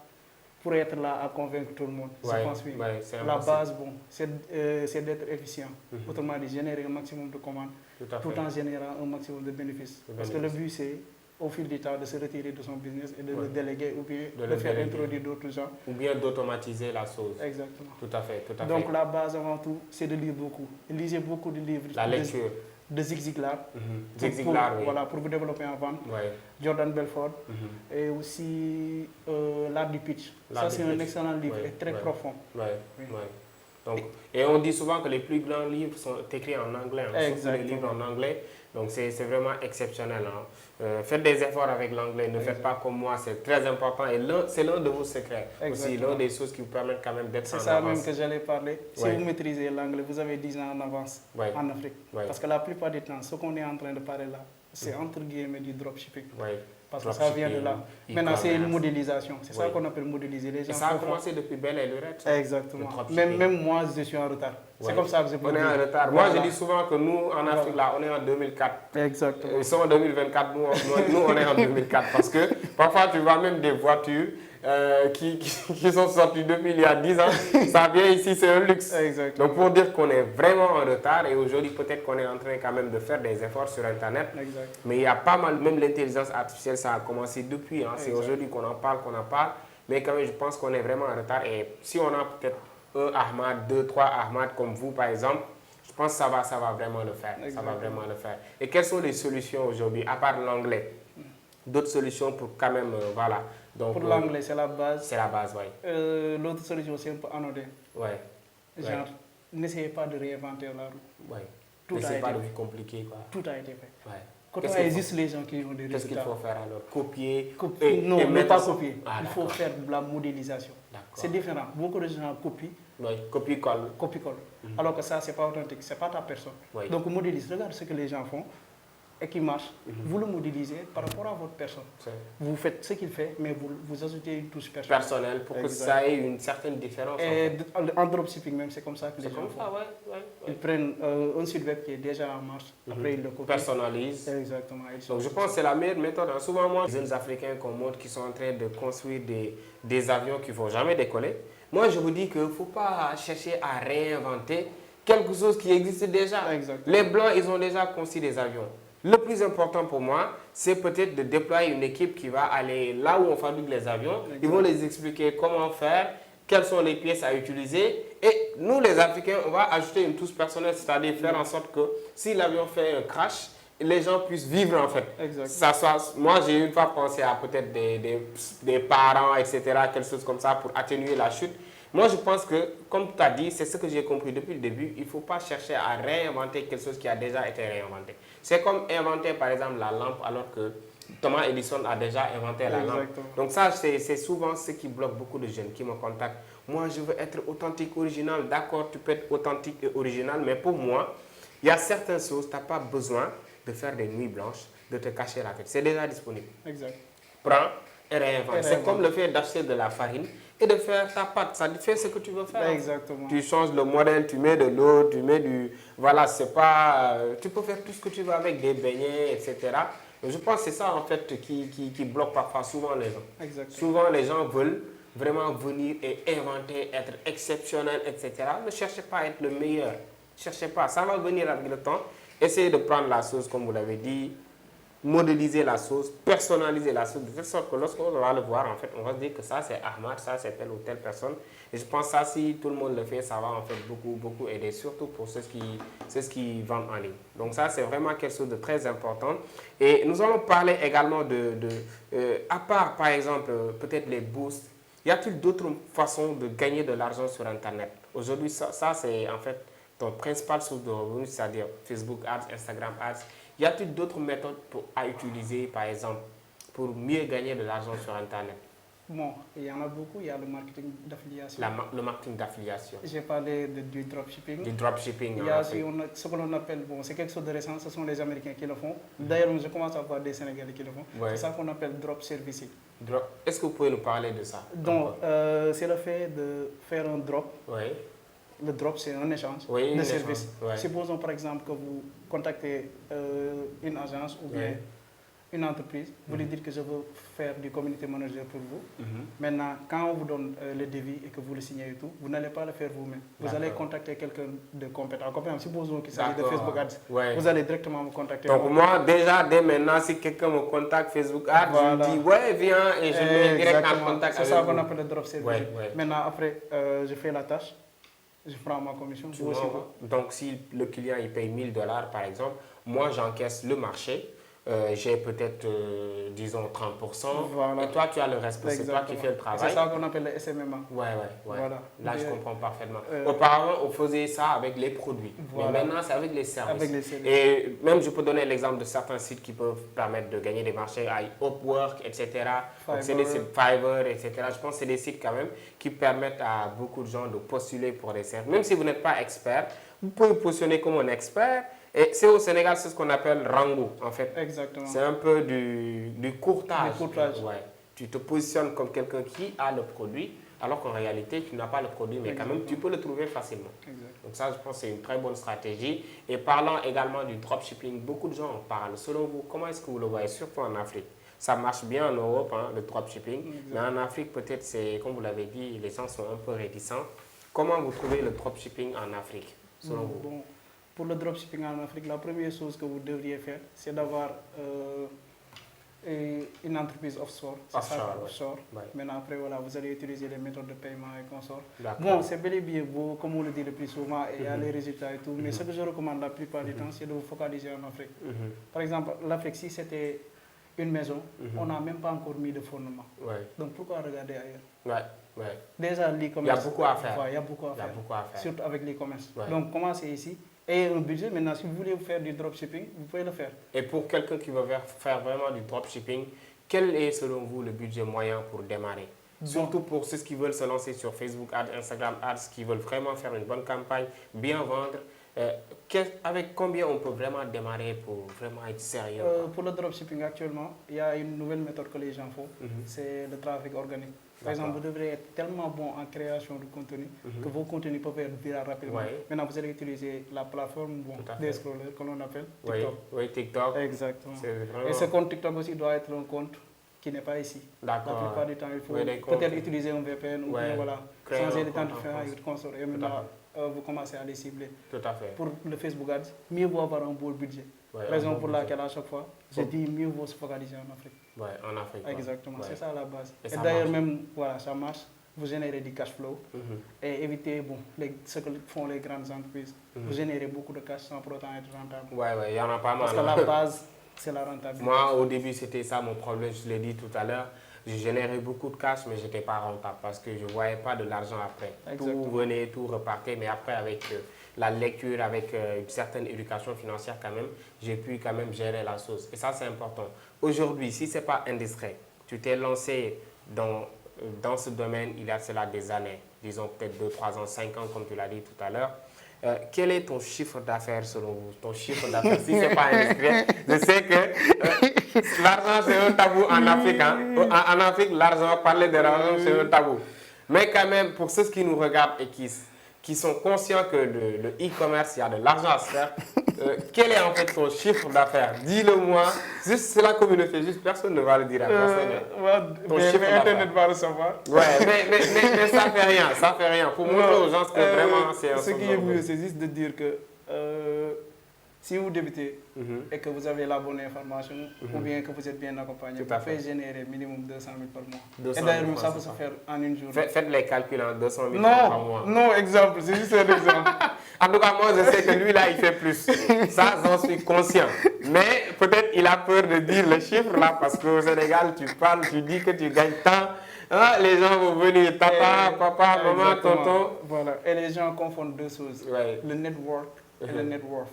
pour être là à convaincre tout le monde. Je pense bien. La base, bon, c'est d'être efficient. Autrement dit, générer un maximum de commandes tout en générant un maximum de bénéfices. Parce que le but, c'est au fil du temps de se retirer de son business et de le déléguer ou bien de faire introduire d'autres gens.
Ou bien d'automatiser la chose.
Exactement.
Tout à fait, tout à fait.
Donc la base avant tout, c'est de lire beaucoup. Lisez beaucoup de livres.
La lecture.
De Zig Ziglar.
Zig Ziglar, oui.
Voilà, pour vous développer en vente. Jordan Belfort. Et aussi L'art du pitch. Ça, c'est un excellent livre et très profond.
Donc, et on dit souvent que les plus grands livres sont écrits en anglais, surtout les livres en anglais. Donc c'est vraiment exceptionnel. Faites des efforts avec l'anglais, ne faites pas comme moi, c'est très important. Et c'est l'un de vos secrets. Aussi, l'une des choses qui vous permettent quand même d'être en avance.
C'est ça même que j'allais parler. Si vous maîtrisez l'anglais, vous avez 10 ans en avance en Afrique. Parce que la plupart du temps, ce qu'on est en train de parler là, c'est entre guillemets du dropshipping. Parce que ça vient de là. Maintenant, c'est une modélisation. C'est ça qu'on appelle modéliser. Les gens
et ça a commencé depuis belle et lurette.
Exactement. Même moi, je suis en retard. C'est comme ça que je peux
dire. On est en retard. Moi, je dis souvent que nous, en Afrique, là, on est en 2004.
Exactement.
Ils sont en 2024, nous on est en 2004. Parce que parfois, tu vois même des voitures qui sont sorties depuis il y a 10 ans. Ça vient ici, c'est un luxe.
Exactement.
Donc, pour dire qu'on est vraiment en retard, et aujourd'hui, peut-être qu'on est en train quand même de faire des efforts sur Internet. Mais il y a pas mal, même l'intelligence artificielle, ça a commencé depuis. C'est aujourd'hui qu'on en parle, Mais quand même, je pense qu'on est vraiment en retard. Et si on a peut-être un Ahmad, 2, 3 Ahmad comme vous, par exemple, je pense que ça va vraiment le faire. Ça va vraiment le faire. Et quelles sont les solutions aujourd'hui, à part l'anglais? D'autres solutions pour quand même, voilà. Donc,
pour l'anglais, c'est la base.
C'est la base, oui.
L'autre solution, c'est un peu anodin. Genre, n'essayez pas de réinventer la roue.
N'essayez pas de vous compliquer, quoi.
Tout a été fait. Quand on existe les gens qui ont des résultats.
Qu'est-ce qu'il faut faire alors? Copier
Non, ne pas copier. Il faut faire de la modélisation. C'est différent. Beaucoup de gens copient.
Copie-colle.
Copie-colle. Alors que ça, ce n'est pas authentique, ce n'est pas ta personne. Donc, modélise. Regarde ce que les gens font et qui marche. Vous le modélisez par rapport à votre personne. Vous faites ce qu'il fait, mais vous ajoutez une touche personnelle.
Pour que ça ait une certaine différence.
Et en dropshipping même, c'est comme ça que les gens font. Ils prennent un site web qui est déjà en marche, après ils le copient.
Personnalisent.
Exactement.
Donc je pense que c'est la meilleure méthode. Souvent, moi, les jeunes Africains qu'on montre qui sont en train de construire des avions qui ne vont jamais décoller, moi je vous dis qu'il ne faut pas chercher à réinventer quelque chose qui existe déjà. Les Blancs, ils ont déjà conçu des avions. Le plus important pour moi, c'est peut-être de déployer une équipe qui va aller là où on fabrique les avions. Ils vont les expliquer comment faire, quelles sont les pièces à utiliser. Et nous, les Africains, on va ajouter une touche personnelle, c'est-à-dire faire en sorte que si l'avion fait un crash, les gens puissent vivre en fait. Moi, j'ai une fois pensé à peut-être des parents, etc., quelque chose comme ça pour atténuer la chute. Moi, je pense que, comme tu as dit, c'est ce que j'ai compris depuis le début, il ne faut pas chercher à réinventer quelque chose qui a déjà été réinventé. C'est comme inventer, par exemple, la lampe, alors que Thomas Edison a déjà inventé la lampe. Donc ça, c'est souvent ce qui bloque beaucoup de jeunes qui me contactent. Moi, je veux être authentique, original. D'accord, tu peux être authentique et original, mais pour moi, il y a certaines choses, tu n'as pas besoin de faire des nuits blanches, de te cacher la tête. C'est déjà disponible. Prends et réinvente. C'est comme le fait d'acheter de la farine et de faire ta pâte. Ça fait ce que tu veux faire. Tu changes le modèle, tu mets de l'eau, tu mets du... Voilà, c'est pas... tu peux faire tout ce que tu veux avec des beignets, etc. Je pense que c'est ça, en fait, qui bloque parfois souvent les gens. Souvent, les gens veulent vraiment venir et inventer, être exceptionnel, etc. Ne cherchez pas à être le meilleur. Ne cherchez pas. Ça va venir avec le temps. Essayez de prendre la chose, comme vous l'avez dit, modéliser la sauce, personnaliser la sauce, de telle sorte que lorsqu'on va le voir, en fait, on va se dire que ça c'est Ahmad, ça c'est telle ou telle personne. Et je pense que ça, si tout le monde le fait, ça va en fait beaucoup aider, surtout pour ceux qui vendent en ligne. Donc ça, c'est vraiment quelque chose de très important. Et nous allons parler également à part, par exemple, peut-être les boosts, y a-t-il d'autres façons de gagner de l'argent sur Internet? Aujourd'hui, ça c'est en fait ton principal source de revenus, c'est-à-dire Facebook Ads, Instagram Ads. Y a-t-il d'autres méthodes à utiliser, par exemple, pour mieux gagner de l'argent sur Internet?
Bon, il y en a beaucoup. Il y a le marketing d'affiliation.
Le marketing d'affiliation.
J'ai parlé du dropshipping.
Du dropshipping.
Il y a ce que l'on appelle, bon, c'est quelque chose de récent, ce sont les Américains qui le font. D'ailleurs, je commence à voir des Sénégalais qui le font. C'est ça qu'on appelle drop servicing.
Est-ce que vous pouvez nous parler de ça?
Donc, c'est le fait de faire un drop le drop, c'est un échange
oui,
de services.
Ouais.
Supposons par exemple que vous contactez une agence ou bien une entreprise, vous lui dites que je veux faire du community manager pour vous. Maintenant, quand on vous donne le devis et que vous le signez et tout, vous n'allez pas le faire vous-même. Vous allez contacter quelqu'un de compétent. Supposons qu'il s'agit de Facebook Ads. Vous allez directement me contacter.
Donc moi, déjà, dès maintenant, si quelqu'un me contacte Facebook Ads, je dis ouais, viens et je mets direct en contact avec vous.
C'est ça qu'on appelle le drop service. Maintenant, après, je fais la tâche. Je prends ma commission.
Donc, si le client il paye $1000 par exemple, moi j'encaisse le marché. J'ai peut-être, disons, 30%. Voilà. Et toi, tu as le reste. C'est toi qui fais le travail.
C'est ça qu'on appelle le SMA.
Ouais. Voilà. Là, je comprends parfaitement. Auparavant, on faisait ça avec les produits. Voilà. Mais maintenant, c'est avec les services. Et même, je peux donner l'exemple de certains sites qui peuvent permettre de gagner des marchés, Upwork, etc. Donc, c'est des sites Fiverr, etc. Je pense que c'est des sites quand même qui permettent à beaucoup de gens de postuler pour des services. Même si vous n'êtes pas expert, vous pouvez positionner comme un expert. Et c'est au Sénégal, c'est ce qu'on appelle rango, en fait.
Exactement.
C'est un peu du courtage.
Ouais.
Tu te positionnes comme quelqu'un qui a le produit, alors qu'en réalité, tu n'as pas le produit, mais quand même, tu peux le trouver facilement. Donc ça, je pense que c'est une très bonne stratégie. Et parlant également du dropshipping, beaucoup de gens en parlent. Selon vous, comment est-ce que vous le voyez, surtout en Afrique? Ça marche bien en Europe, le dropshipping, mais en Afrique, peut-être, c'est, comme vous l'avez dit, les gens sont un peu réticents. Comment vous trouvez le dropshipping en Afrique, selon vous?
Pour le dropshipping en Afrique, la première chose que vous devriez faire, c'est d'avoir une entreprise offshore. Offshore. Maintenant, après, voilà, vous allez utiliser les méthodes de paiement et consorts. Bon, c'est bel et bien beau, comme on le dit le plus souvent, et il y a les résultats et tout. Mais ce que je recommande la plupart du temps, c'est de vous focaliser en Afrique. Par exemple, l'Afrique, si c'était une maison, on n'a même pas encore mis de fondement. Donc, pourquoi regarder ailleurs? Déjà, l'e-commerce.
Il y a beaucoup à faire.
Il y a beaucoup à faire. Surtout avec l'e-commerce. Donc, commencez ici. Et un budget, maintenant, si vous voulez faire du dropshipping, vous pouvez le faire.
Et pour quelqu'un qui veut faire vraiment du dropshipping, quel est selon vous le budget moyen pour démarrer? Surtout pour ceux qui veulent se lancer sur Facebook Ads, Instagram Ads, qui veulent vraiment faire une bonne campagne, bien vendre. Avec combien on peut vraiment démarrer pour vraiment être sérieux?
Pour le dropshipping actuellement, il y a une nouvelle méthode que les gens font, c'est le trafic organique. Par exemple, vous devrez être tellement bon en création de contenu que vos contenus peuvent être viraux rapidement. Maintenant, vous allez utiliser la plateforme des scrollers que l'on appelle TikTok.
Oui, TikTok.
Exactement. Et ce compte TikTok aussi doit être un compte qui n'est pas ici. La plupart du temps, il faut peut-être utiliser un VPN ou bien changer les temps de faire avec consort. Et maintenant, vous commencez à les cibler.
Tout à fait.
Pour le Facebook Ads, mieux vaut avoir un beau budget. Raison pour laquelle à chaque fois, je dis mieux vaut se focaliser en Afrique.
En Afrique.
Exactement, c'est ça la base. Et d'ailleurs même, voilà, ça marche. Vous générez du cash flow et évitez ce que font les grandes entreprises. Vous générez beaucoup de cash sans pour autant être rentable.
Il y en a pas mal.
Parce que la base, c'est la rentabilité.
Moi, au début, c'était ça mon problème, je l'ai dit tout à l'heure. Je générais beaucoup de cash, mais je n'étais pas rentable parce que je ne voyais pas de l'argent après. Exactement. Tout venait, tout repartait, mais après, avec la lecture, avec une certaine éducation financière quand même, j'ai pu quand même gérer la chose. Et ça, c'est important. Aujourd'hui, si ce n'est pas indiscret, tu t'es lancé dans ce domaine il y a cela des années, disons peut-être 2, 3 ans, 5 ans, comme tu l'as dit tout à l'heure. Quel est ton chiffre d'affaires selon vous? Ton chiffre d'affaires, si ce n'est pas indiscret. Je sais que l'argent, c'est un tabou en Afrique. En Afrique, l'argent, parler de l'argent, c'est un tabou. Mais quand même, pour ceux qui nous regardent et qui sont conscients que le e-commerce, il y a de l'argent à se faire, quel est en fait ton chiffre d'affaires? Dis-le-moi. Juste, c'est la communauté, juste personne ne va le dire à personne.
Mais Internet va le savoir.
Mais ça fait rien, ça fait rien. Pour montrer aux gens que vraiment c'est un.
Ce qui est mieux, c'est juste de dire que si vous débutez et que vous avez la bonne information ou bien que vous êtes bien accompagné, vous pouvez générer minimum 200 000 par mois. Et d'ailleurs, ça peut se faire en une journée.
Faites les calculs en 200 000 par mois.
Non, exemple, c'est juste un exemple.
En tout cas, moi, je sais que lui, là, il fait plus. Ça, j'en suis conscient. Mais peut-être il a peur de dire le chiffre, là, parce qu'au Sénégal, tu parles, tu dis que tu gagnes tant. Ah, les gens vont venir, papa, maman, tonton.
Voilà. Et les gens confondent deux choses. Le network et le net worth.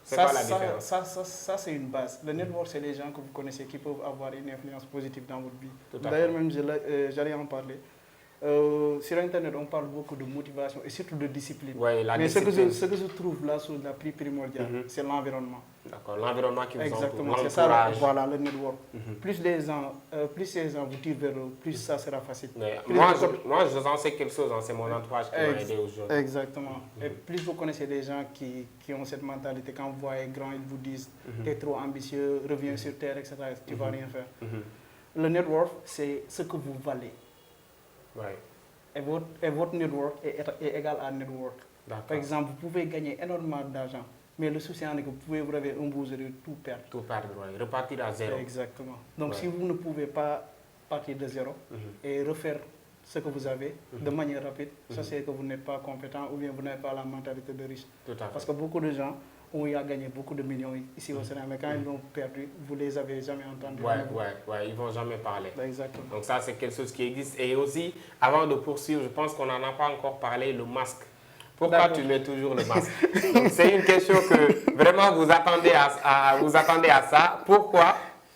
C'est quoi la différence?
Ça c'est une base. Le network, c'est les gens que vous connaissez qui peuvent avoir une influence positive dans votre vie. D'ailleurs, même, j'allais en parler. sur Internet, on parle beaucoup de motivation et surtout de discipline.
Ouais, la
Mais
discipline.
ce que je trouve la chose la plus primordiale, c'est l'environnement.
D'accord, l'environnement qui vous entoure,
Exactement, c'est ça,
l'entourage.
voilà, le network. Plus les gens vous tirent vers eux, plus ça sera facile.
Mais
Plus
moi,
vous-
moi, je en sais quelque chose, hein, c'est mon entourage qui m'a aidé aujourd'hui.
Exactement. Et plus vous connaissez des gens qui ont cette mentalité, quand vous voyez grand, ils vous disent t'es trop ambitieux, reviens sur terre, etc. Tu ne vas rien faire. Le network, c'est ce que vous valez.
Ouais.
Et votre network est égal à network. Par
D'accord.
exemple, vous pouvez gagner énormément d'argent, mais le souci est que vous pouvez vous réveiller un beau jour et tout perdre.
Tout perdre, ouais. Repartir à zéro.
Exactement. Donc
Ouais.
si vous ne pouvez pas partir de zéro et refaire ce que vous avez de manière rapide, ça c'est que vous n'êtes pas compétent ou bien vous n'avez pas la mentalité de riche.
Tout à fait.
Parce que beaucoup de gens ont eu à gagner beaucoup de millions ici au Sénégal, mais quand ils l'ont perdu, vous les avez jamais entendus.
Ouais, ils ne vont jamais parler.
Exactement.
Donc ça, c'est quelque chose qui existe. Et aussi, avant de poursuivre, je pense qu'on n'en a pas encore parlé, le masque. Pourquoi tu mets toujours le masque? Donc c'est une question que vraiment vous attendez à ça. Pourquoi?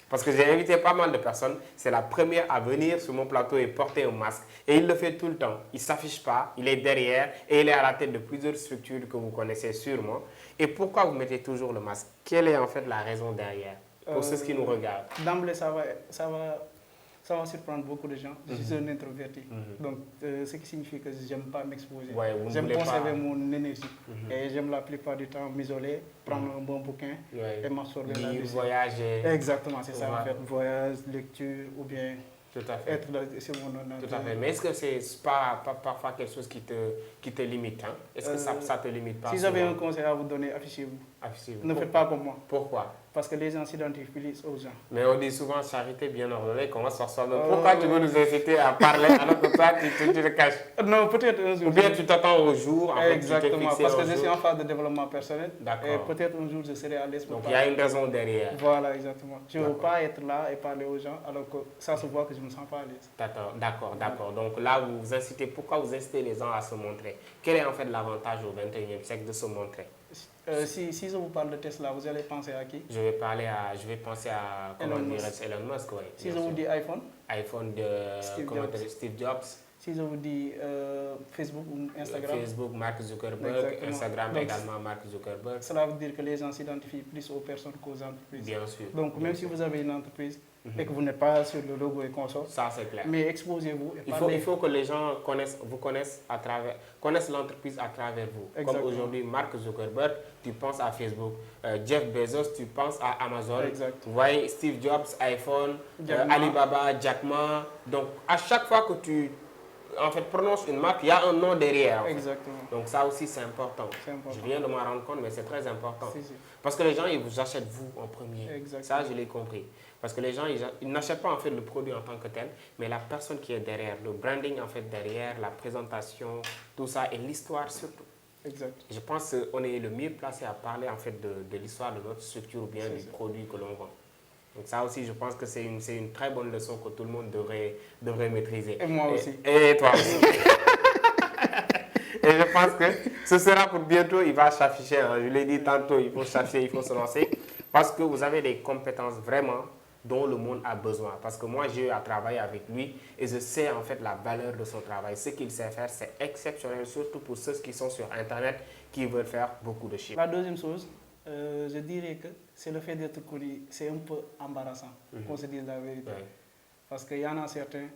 Parce que j'ai invité pas mal de personnes. C'est la première à venir sur mon plateau et porter un masque. Et il le fait tout le temps. Il ne s'affiche pas, il est derrière et il est à la tête de plusieurs structures que vous connaissez sûrement. Et pourquoi vous mettez toujours le masque? Quelle est en fait la raison derrière? Pour ceux qui nous regardent.
D'emblée, ça va surprendre beaucoup de gens. Je suis un introverti. Donc, ce qui signifie que je n'aime pas m'exposer.
Ouais,
j'aime conserver mon énergie. Et j'aime la plupart du temps m'isoler, prendre un bon bouquin et m'absorber
lire,
là-dessus.
voyager.
Exactement, c'est ça en fait. Voyage, lecture ou bien
Tout à fait.
être sur mon ordinateur.
Tout à fait. Mais est-ce que c'est pas parfois quelque chose qui te limite, hein? Est-ce que ça te limite pas?
Si j'avais un conseil à vous donner, affichez-vous.
Affichez-vous.
Ne faites pas comme moi.
Pourquoi?
Parce que les gens s'identifient aux gens.
Mais on dit souvent charité bien ordonnée commence par soi-même. Pourquoi tu veux nous inciter à parler alors que toi tu le caches?
Non, peut-être un jour.
Ou bien tu t'attends au jour. En
Exactement,
fait,
parce que je suis en phase de développement personnel.
D'accord.
Et peut-être un jour je serai à l'aise pour
Donc il y a
parler.
une raison derrière.
Voilà, exactement. Je ne veux pas être là et parler aux gens alors que ça se voit que je ne me sens pas à l'aise.
D'accord. Donc là, pourquoi vous incitez les gens à se montrer? Quel est en fait l'avantage au XXIe siècle de se montrer?
Si je vous parle de Tesla, vous allez penser à qui?
Je vais penser à
Elon Musk.
Elon Musk, oui.
Si je vous dis iPhone?
iPhone de Steve Jobs.
Si je vous dis Facebook ou Instagram?
Facebook, Mark Zuckerberg.
Exactement.
Instagram
Donc,
également, Mark Zuckerberg.
Cela veut dire que les gens s'identifient plus aux personnes qu'aux entreprises.
Bien sûr.
Donc même si vous avez une entreprise et que vous n'êtes pas sur le logo et consort,
ça c'est clair.
mais exposez-vous. Et
Il faut que les gens connaissent l'entreprise à travers vous.
Exactement.
Comme aujourd'hui, Mark Zuckerberg, tu penses à Facebook. Jeff Bezos, tu penses à Amazon.
Exact.
Vous voyez, Steve Jobs, iPhone,
Jack Ma.
Alibaba, Jack Ma. Donc, à chaque fois que tu prononces une marque, il y a un nom derrière.
Exactement.
Donc, ça aussi, c'est important. Je viens de m'en rendre compte, mais c'est très important.
Si.
Parce que les gens, ils vous achètent vous en premier.
Exactement.
Ça, je l'ai compris. Parce que les gens, ils n'achètent pas en fait le produit en tant que tel, mais la personne qui est derrière, le branding en fait derrière, la présentation, tout ça et l'histoire surtout.
Exact.
Je pense qu'on est le mieux placé à parler en fait de l'histoire de notre structure ou bien du produit que l'on vend. Donc ça aussi, je pense que c'est une très bonne leçon que tout le monde devrait maîtriser.
Et moi aussi.
Et toi aussi. Et je pense que ce sera pour bientôt, il va s'afficher. Hein. Je l'ai dit tantôt, il faut s'afficher, il faut se lancer. Parce que vous avez des compétences vraiment dont le monde a besoin. Parce que moi, j'ai eu à travailler avec lui et je sais en fait la valeur de son travail. Ce qu'il sait faire, c'est exceptionnel, surtout pour ceux qui sont sur Internet, qui veulent faire beaucoup de chiffres.
La deuxième chose, je dirais que c'est le fait d'être connu, c'est un peu embarrassant, qu'on se dise la vérité.
Ouais.
Parce qu'il y en a certains,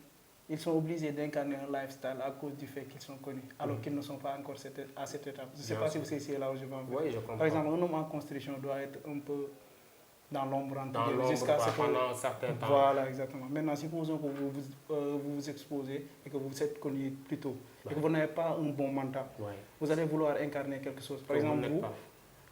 ils sont obligés d'incarner un lifestyle à cause du fait qu'ils sont connus, alors qu'ils ne sont pas encore à cette étape. Je ne sais pas si vous savez là où je vais en venir.
Oui, je comprends.
Par exemple, un homme en construction doit être un peu dans l'ombre
jusqu'à pendant un certain temps.
Voilà, exactement. Maintenant, supposons que vous vous exposez et que vous êtes connu plus tôt et que vous n'avez pas un bon mental.
Ouais.
Vous allez vouloir incarner quelque chose. Par exemple,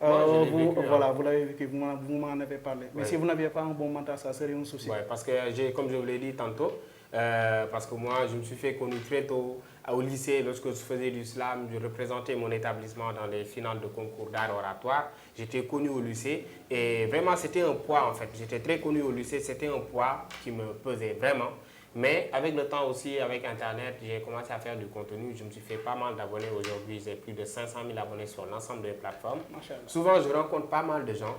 vous l'avez vécu, vous m'en avez parlé. Mais si vous n'aviez pas un bon mental, ça serait un souci.
Oui, parce que comme je vous l'ai dit tantôt, parce que moi, je me suis fait connu très tôt au lycée. Lorsque je faisais du slam, je représentais mon établissement dans les finales de concours d'art oratoire. J'étais connu au lycée et vraiment, c'était un poids en fait. J'étais très connu au lycée, c'était un poids qui me pesait vraiment. Mais avec le temps aussi, avec Internet, j'ai commencé à faire du contenu. Je me suis fait pas mal d'abonnés aujourd'hui. J'ai plus de 500 000 abonnés sur l'ensemble des plateformes. Souvent, je rencontre pas mal de gens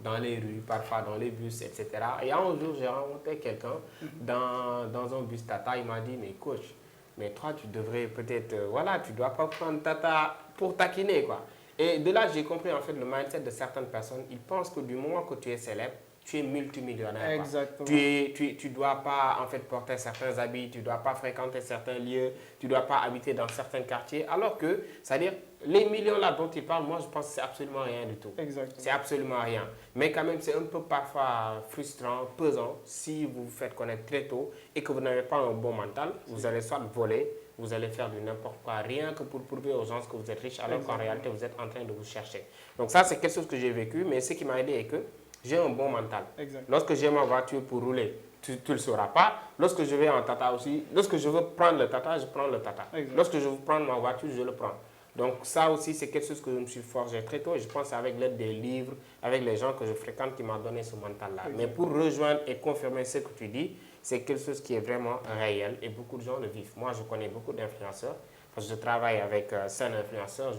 dans les rues, parfois dans les bus, etc. Et un jour, j'ai rencontré quelqu'un dans un bus Tata. Il m'a dit, mais coach, mais toi, tu devrais peut-être, voilà, tu ne dois pas prendre Tata pour taquiner, quoi. Et de là, j'ai compris en fait le mindset de certaines personnes. Ils pensent que du moment que tu es célèbre, tu es multimillionnaire, quoi.
Exactement.
Tu dois pas en fait porter certains habits, tu dois pas fréquenter certains lieux, tu dois pas habiter dans certains quartiers. Alors que, c'est-à-dire, les millions là dont tu parles, moi je pense que c'est absolument rien du tout.
Exactement.
C'est absolument rien. Mais quand même, c'est un peu parfois frustrant, pesant, si vous vous faites connaître très tôt et que vous n'avez pas un bon mental, vous allez soit voler, vous allez faire du n'importe quoi, rien que pour prouver aux gens que vous êtes riche, alors qu'en réalité, vous êtes en train de vous chercher. Donc ça, c'est quelque chose que j'ai vécu, mais ce qui m'a aidé est que j'ai un bon mental.
Exact.
Lorsque j'ai ma voiture pour rouler, tu ne le sauras pas. Lorsque je vais en Tata aussi, lorsque je veux prendre le Tata, je prends le Tata.
Exact.
Lorsque je veux prendre ma voiture, je le prends. Donc ça aussi, c'est quelque chose que je me suis forgé très tôt. Et je pense que c'est avec l'aide des livres, avec les gens que je fréquente qui m'ont donné ce mental-là. Mais pour rejoindre et confirmer ce que tu dis, c'est quelque chose qui est vraiment réel et beaucoup de gens le vivent. Moi, je connais beaucoup d'influenceurs parce que je travaille avec 5 influenceurs.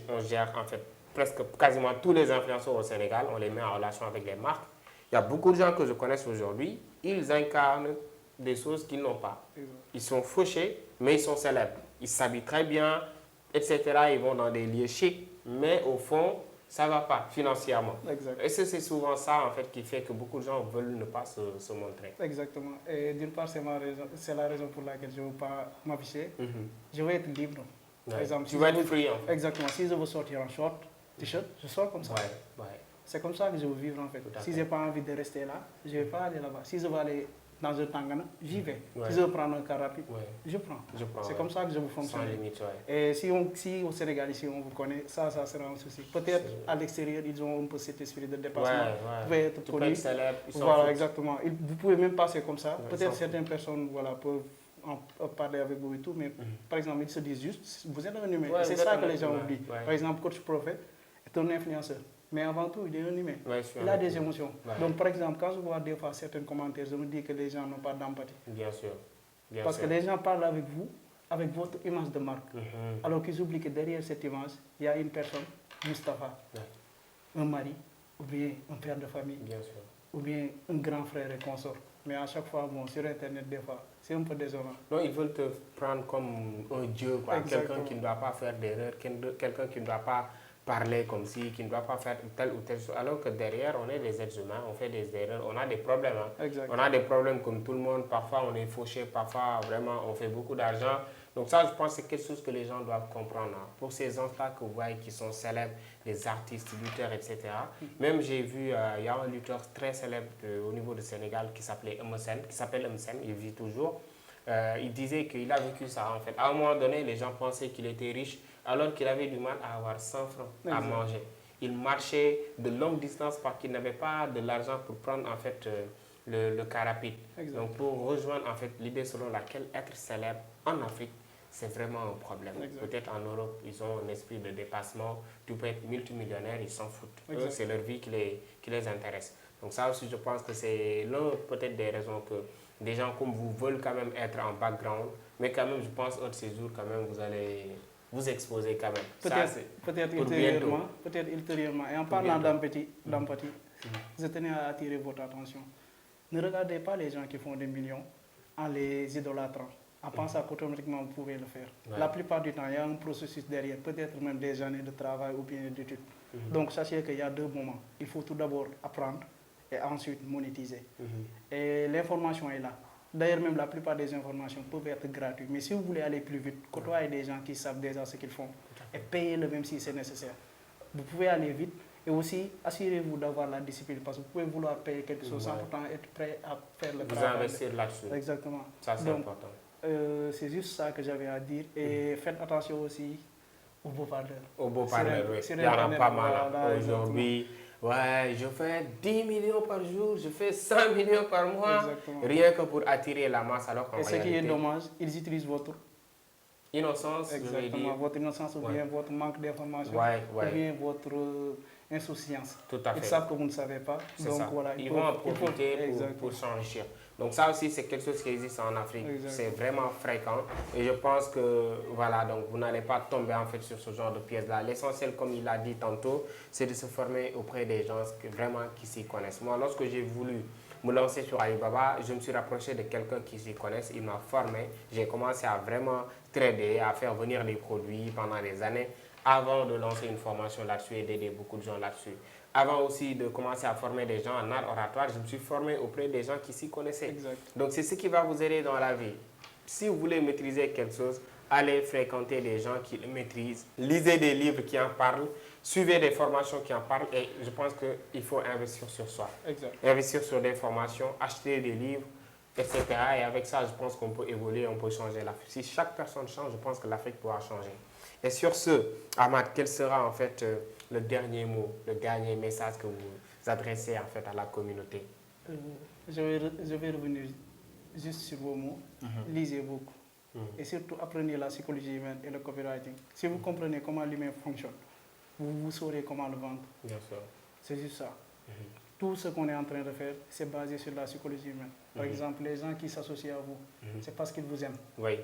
On gère en fait presque quasiment tous les influenceurs au Sénégal. On les met en relation avec les marques. Il y a beaucoup de gens que je connais aujourd'hui. Ils incarnent des choses qu'ils n'ont pas. Ils sont fauchés, mais ils sont célèbres. Ils s'habillent très bien, etc. Ils vont dans des lieux chics, mais au fond, ça ne va pas financièrement.
Exact.
Et c'est souvent ça en fait qui fait que beaucoup de gens veulent ne pas se montrer.
Exactement. Et d'une part, c'est la raison pour laquelle je ne veux pas m'afficher. Je veux être libre. Par exemple,
tu vas être free en fait.
Exactement. Si je veux sortir en short, t-shirt, je sors comme ça. C'est comme ça que je veux vivre en fait. Si je n'ai pas envie de rester là, je ne vais pas aller là-bas. Si je veux aller dans un tangana, j'y vais. Si je veux prendre un car rapide, je prends. C'est comme ça que je veux fonctionner.
Sans limite,
Et si au Sénégal, ici, on vous connaît, ça sera un souci. Peut-être à l'extérieur, ils ont un peu cet esprit de dépassement. Vous pouvez être connu. Voilà, exactement. Vous pouvez même passer comme ça. Peut-être certaines personnes peuvent en parler avec vous et tout, mais par exemple, ils se disent juste, vous êtes un humain. C'est ça que les gens oublient. Par exemple, Coach Prophet est un influenceur. Mais avant tout, il est un humain. Il a des émotions. Donc, par exemple, quand je vois des fois certains commentaires, je me dis que les gens n'ont pas d'empathie.
Bien sûr.
Parce que les gens parlent avec vous, avec votre image de marque. Alors qu'ils oublient que derrière cette image, il y a une personne, Mustapha, un mari, ou bien un père de famille, ou bien un grand frère et consort. Mais à chaque fois, sur Internet, des fois, c'est un peu désolant.
Non, ils veulent te prendre comme un dieu, quelqu'un qui ne doit pas faire d'erreur, quelqu'un qui ne doit pas parler comme si, qui ne doit pas faire telle ou telle chose, alors que derrière, on est des êtres humains, on fait des erreurs, on a des problèmes. On a des problèmes comme tout le monde, parfois on est fauché, parfois vraiment on fait beaucoup d'argent. Donc ça, je pense que c'est quelque chose que les gens doivent comprendre. Pour ces gens-là que vous voyez qui sont célèbres, les artistes, lutteurs, etc. Même j'ai vu, il y a un lutteur très célèbre au niveau du Sénégal qui s'appelle Emerson, il vit toujours. Il disait qu'il a vécu ça en fait. À un moment donné, les gens pensaient qu'il était riche, alors qu'il avait du mal à avoir 100 francs à manger. Il marchait de longues distances parce qu'il n'avait pas de l'argent pour prendre en fait le car rapide. Donc pour rejoindre en fait l'idée selon laquelle être célèbre en Afrique, c'est vraiment un problème. Peut-être en Europe, ils ont un esprit de dépassement. Tu peux être multimillionnaire, ils s'en foutent. C'est leur vie qui les intéresse. Donc ça aussi, je pense que c'est l'un peut-être des raisons que des gens comme vous veulent quand même être en background. Mais quand même, je pense un de ces jours, quand même, vous allez vous exposer quand même.
Peut-être ultérieurement. Et en parlant d'empathie, je tenais à attirer votre attention. Ne regardez pas les gens qui font des millions en les idolâtrant, en pensant qu'automatiquement vous pouvez le faire. La plupart du temps, il y a un processus derrière, peut-être même des années de travail ou bien d'études. Donc sachez qu'il y a deux moments. Il faut tout d'abord apprendre et ensuite monétiser. Et l'information est là. D'ailleurs, même la plupart des informations peuvent être gratuites. Mais si vous voulez aller plus vite, côtoyez des gens qui savent déjà ce qu'ils font et payez-le même si c'est nécessaire. Vous pouvez aller vite et aussi assurez-vous d'avoir la discipline parce que vous pouvez vouloir payer quelque chose sans pourtant être prêt à faire le travail.
Vous investir là-dessus.
Exactement.
Ça, c'est important.
C'est juste ça que j'avais à dire. Et faites attention aussi aux beaux parleurs.
Aux beaux parleurs, oui. Il y en a pas mal aujourd'hui. Ouais, je fais 10 millions par jour, je fais 100 millions par mois, rien que pour attirer la masse. Alors qu'en
et ce qui est dommage, ils utilisent votre
innocence, je vais dire.
Votre innocence ou bien votre manque d'information, ou bien votre insouciance.
Tout à fait.
Ils savent que vous ne savez pas. Donc, voilà,
ils vont en profiter pour s'enrichir. Donc ça aussi, c'est quelque chose qui existe en Afrique. C'est vraiment fréquent. Et je pense que, voilà, donc vous n'allez pas tomber en fait sur ce genre de pièces-là. L'essentiel, comme il l'a dit tantôt, c'est de se former auprès des gens vraiment qui s'y connaissent. Moi, lorsque j'ai voulu me lancer sur Alibaba, je me suis rapproché de quelqu'un qui s'y connaisse, il m'a formé, j'ai commencé à vraiment trader, à faire venir des produits pendant des années avant de lancer une formation là-dessus et d'aider beaucoup de gens là-dessus. Avant aussi de commencer à former des gens en art oratoire, je me suis formé auprès des gens qui s'y connaissaient.
Exact.
Donc c'est ce qui va vous aider dans la vie. Si vous voulez maîtriser quelque chose, allez fréquenter des gens qui le maîtrisent, lisez des livres qui en parlent, suivez des formations qui en parlent et je pense qu'il faut investir sur soi.
Exact.
Investir sur des formations, acheter des livres, etc. Et avec ça, je pense qu'on peut évoluer, on peut changer l'Afrique. Si chaque personne change, je pense que l'Afrique pourra changer. Et sur ce, Ahmad, quel sera en fait le dernier mot, le dernier message que vous adressez en fait à la communauté?
Je vais revenir juste sur vos mots. Lisez beaucoup. Et surtout, apprenez la psychologie humaine et le copywriting. Si vous comprenez comment l'humain fonctionne, vous saurez comment le vendre.
Bien sûr.
C'est juste ça. Tout ce qu'on est en train de faire, c'est basé sur la psychologie humaine. Par exemple, les gens qui s'associent à vous, c'est parce qu'ils vous aiment.
Oui.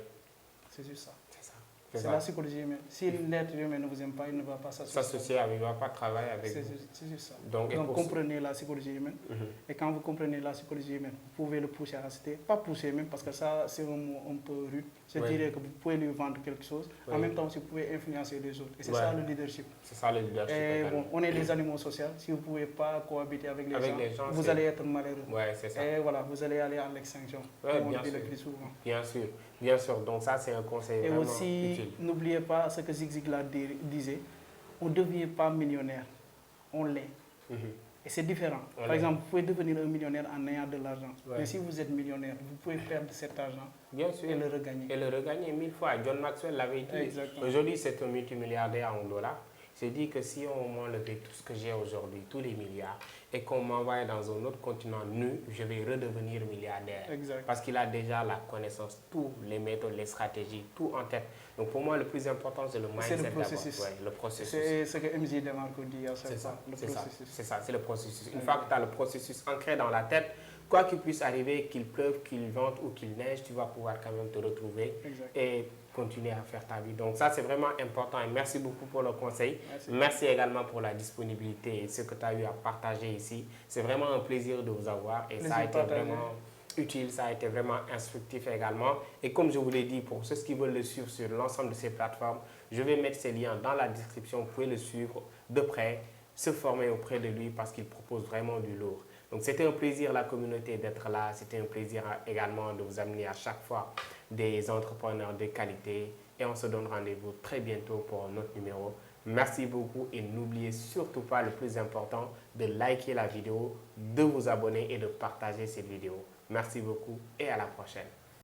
C'est juste ça.
C'est ça.
C'est la psychologie humaine. Si l'être humain ne vous aime pas, il ne va pas s'associer.
Il ne va pas travailler avec vous.
C'est juste ça.
Donc
comprenez la psychologie humaine. Et quand vous comprenez la psychologie humaine, vous pouvez le pousser à rester. Pas pousser même, parce que ça, c'est un mot un peu rude. Je dirais que vous pouvez lui vendre quelque chose. En même temps, vous pouvez influencer les autres. Et c'est ça le leadership.
C'est ça le leadership.
Et bon, on est des animaux sociaux. Si vous ne pouvez pas cohabiter avec les gens, vous allez être malheureux.
Ouais, c'est ça.
Et voilà, vous allez aller à l'extinction.
Bien sûr.
Le plus souvent.
Bien sûr. Bien sûr. Donc ça, c'est un conseil vraiment utile.
Et aussi, n'oubliez pas ce que Zig Ziglar disait. On ne devient pas millionnaire. On l'est. Et c'est différent. Par exemple, vous pouvez devenir un millionnaire en ayant de l'argent. Mais si vous êtes millionnaire, vous pouvez perdre cet argent et le regagner.
Et le regagner 1000 fois. John Maxwell l'avait dit. Aujourd'hui, c'est un multimilliardaire en dollars. Je dis que si on m'enlevait tout ce que j'ai aujourd'hui, tous les milliards, et qu'on m'envoyait dans un autre continent nu, je vais redevenir milliardaire. Parce qu'il a déjà la connaissance, tous les méthodes, les stratégies, tout en tête. Donc pour moi, le plus important, c'est le mindset d'abord. Le processus.
C'est ce que MJ Demarco dit à chaque fois.
C'est ça, c'est le processus. Une fois que tu as le processus ancré dans la tête, quoi qu'il puisse arriver, qu'il pleuve, qu'il vente ou qu'il neige, tu vas pouvoir quand même te retrouver et continuer à faire ta vie. Donc ça, c'est vraiment important et merci beaucoup pour le conseil. Merci également pour la disponibilité et ce que tu as eu à partager ici. C'est vraiment un plaisir de vous avoir et ça a été vraiment utile, ça a été vraiment instructif également. Et comme je vous l'ai dit, pour ceux qui veulent le suivre sur l'ensemble de ces plateformes, je vais mettre ces liens dans la description. Vous pouvez le suivre de près, se former auprès de lui parce qu'il propose vraiment du lourd. Donc c'était un plaisir la communauté d'être là, c'était un plaisir également de vous amener à chaque fois des entrepreneurs de qualité et on se donne rendez-vous très bientôt pour un autre numéro. Merci beaucoup et n'oubliez surtout pas le plus important de liker la vidéo, de vous abonner et de partager cette vidéo. Merci beaucoup et à la prochaine.